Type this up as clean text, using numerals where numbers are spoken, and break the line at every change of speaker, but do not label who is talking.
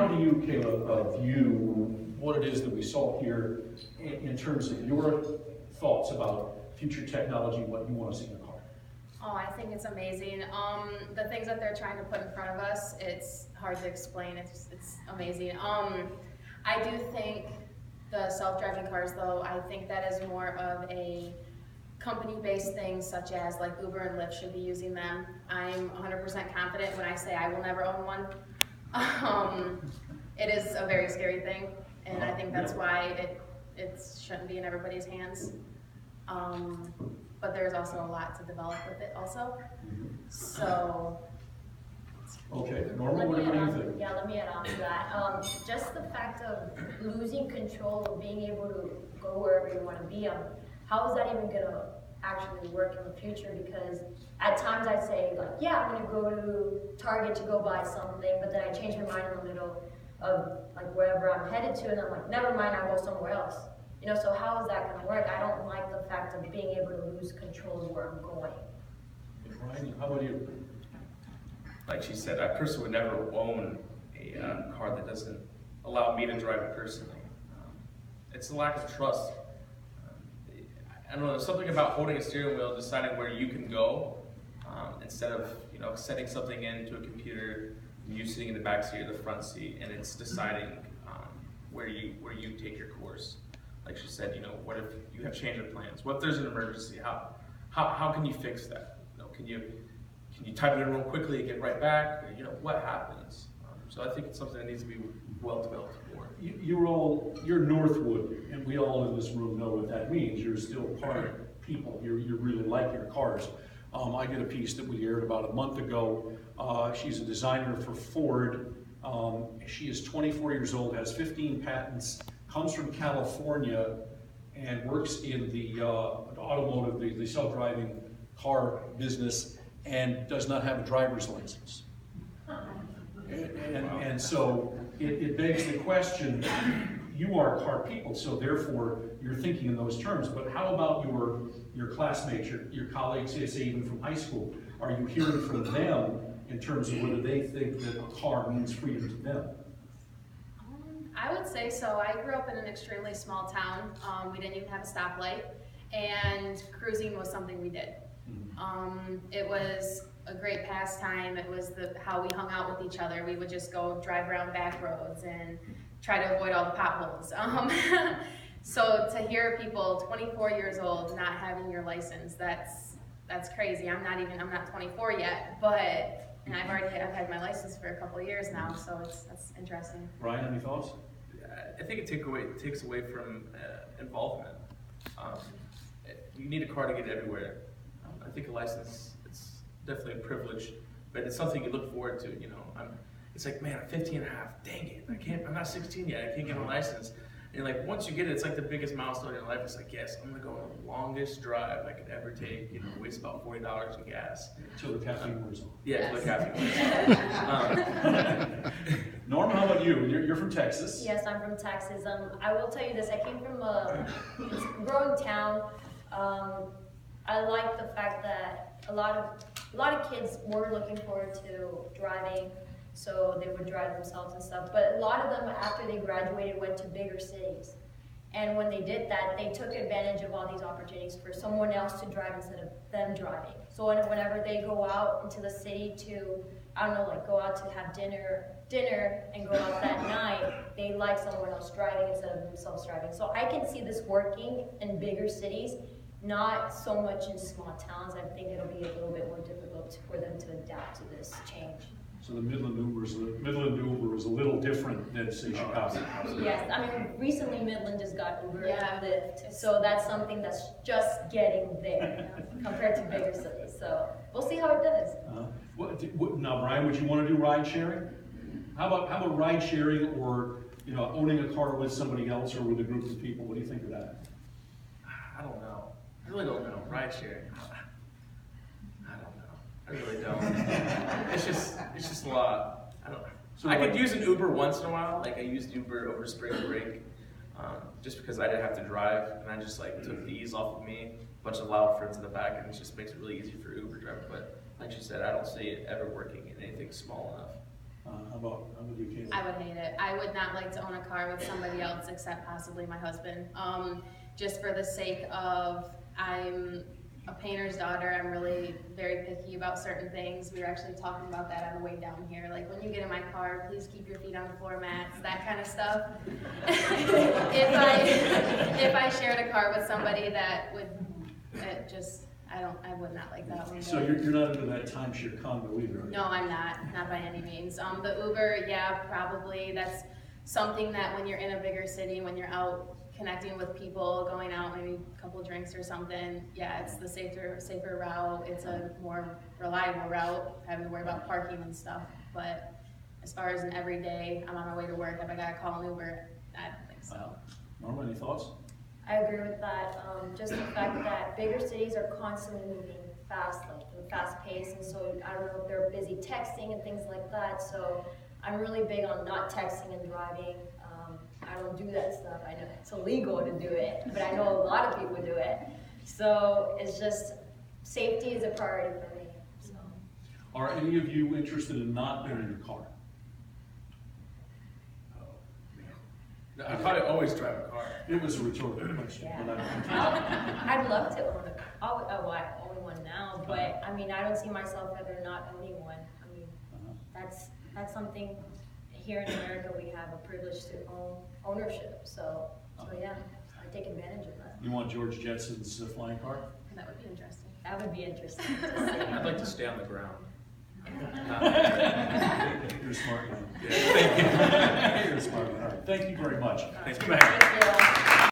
how do you, Kayla, view what it is that we saw here in terms of your thoughts about future technology, what you want to see in a car?
Oh, I think it's amazing. The things that they're trying to put in front of us, it's hard to explain. It's amazing. I do think the self-driving cars, though, I think that is more of a company-based thing, such as like Uber and Lyft should be using them. I'm 100% confident when I say I will never own one. It is a very scary thing, and I think that's why it shouldn't be in everybody's hands. But there's also a lot to develop with it also. So.
Okay, Norma, what do you think?
Yeah, let me add on to that. Just the fact of losing control of being able to go wherever you want to be, how is that even going to actually work in the future? Because at times I say, like, yeah, I'm going to go to Target to go buy something, but then I change my mind in the middle of like wherever I'm headed to, and I'm like, never mind, I'll go somewhere else. You know, so how is that going to work? I don't like the fact of being able to lose control of where I'm going.
Ryan, how about you?
Like she said, I personally would never own a car that doesn't allow me to drive it personally. It's a lack of trust. I don't know, there's something about holding a steering wheel, deciding where you can go, instead of setting something into a computer, and you sitting in the back seat or the front seat, and it's deciding where you take your course. Like she said, what if you have change of plans? What if there's an emergency? How can you fix that? Can you type it in real quickly and get right back? What happens? So I think it's something that needs to be well developed more.
You're Northwood, and we all in this room know what that means. You're still part people. You really like your cars. I did a piece that we aired about a month ago. She's a designer for Ford. She is 24 years old, has 15 patents, comes from California, and works in the automotive, the self-driving car business, and does not have a driver's license. And so it begs the question, you are car people, so therefore you're thinking in those terms, but how about your classmates, your colleagues, say even from high school? Are you hearing from them in terms of whether they think that a car means freedom to them?
I would say so. I grew up in an extremely small town. We didn't even have a stoplight, and cruising was something we did. It was a great pastime. It was how we hung out with each other. We would just go drive around back roads and try to avoid all the potholes. So to hear people 24 years old not having your license, that's crazy. I'm not 24 yet, and I've had my license for a couple of years now, so that's interesting.
Ryan, any thoughts?
I think it takes away from involvement. You need a car to get everywhere. I think a license, it's definitely a privilege, but it's something you look forward to. It's like, man, I'm 15 and a half, dang it, I'm not 16 yet, I can't get a license. And like, once you get it, it's like the biggest milestone in your life. It's like, yes, I'm gonna go on the longest drive I could ever take, waste about $40 in gas.
Till the caffeine wears off.
Yeah, till the caffeine wears off.
Norm, how about you? You're from Texas.
Yes, I'm from Texas. I will tell you this, I came from a growing town. I like the fact that a lot of kids were looking forward to driving, so they would drive themselves and stuff. But a lot of them, after they graduated, went to bigger cities. And when they did that, they took advantage of all these opportunities for someone else to drive instead of them driving. So whenever they go out into the city to, go out to have dinner and go out that night, they like someone else driving instead of themselves driving. So I can see this working in bigger cities, not so much in small towns. I think it'll be a little bit more difficult for them to adapt to this change.
So the Midland Uber is a little different than, say, Chicago.
Yes, recently Midland just got Uber and
Yeah.
Lyft, so that's something that's just getting there compared to bigger cities. So we'll see how it does.
Now, Brian, would you want to do ride sharing? How about ride sharing, or owning a car with somebody else or with a group of people? What do you think of that?
I don't know. I really don't know. Ride sharing. I don't know. I really don't. It's just a lot. I don't know. So I could use an Uber once in a while. Like I used Uber over spring break, just because I didn't have to drive, and I just took the ease off of me. A bunch of loud friends in the back, and it just makes it really easy for Uber driver. But like you said, I don't see it ever working in anything small enough.
How about you, Kayla?
I would hate it. I would not like to own a car with somebody else except possibly my husband. Just for the sake of, I'm a painter's daughter, I'm really very picky about certain things. We were actually talking about that on the way down here. Like, when you get in my car, please keep your feet on the floor mats, that kind of stuff. If I shared a car with somebody that would, I would not like that one.
So you're not into that timeshare condo either, are you?
No, I'm not by any means. The Uber, yeah, probably, that's something that when you're in a bigger city, when you're out connecting with people, going out, maybe a couple drinks or something, yeah, it's the safer route, it's a more reliable route, having to worry about parking and stuff, but as far as an everyday, I'm on my way to work, if I gotta call an Uber, I don't think so.
Norma, any thoughts?
I agree with that. Just the fact that bigger cities are constantly moving fast, like fast paced, and so I don't know if they're busy texting and things like that. So I'm really big on not texting and driving. I don't do that stuff. I know it's illegal to do it, but I know a lot of people do it. So it's just safety is a priority for me. So.
Are any of you interested in not being in your car?
I probably always drive a car.
It was a rhetorical question.
Yeah.
But I-
I'd love to own I own one now, but I mean, I don't see myself ever not owning one. I mean, that's something here in America we have a privilege to own ownership. So yeah, I take advantage of that.
You want George Jetson's flying car?
That would be interesting.
That would be interesting to see.
I'd like to stay on the ground.
You're a smart man.
Yeah, thank you.
You're a smart man. All right. Thank you very much.
Thanks.
Come back.
Thank you.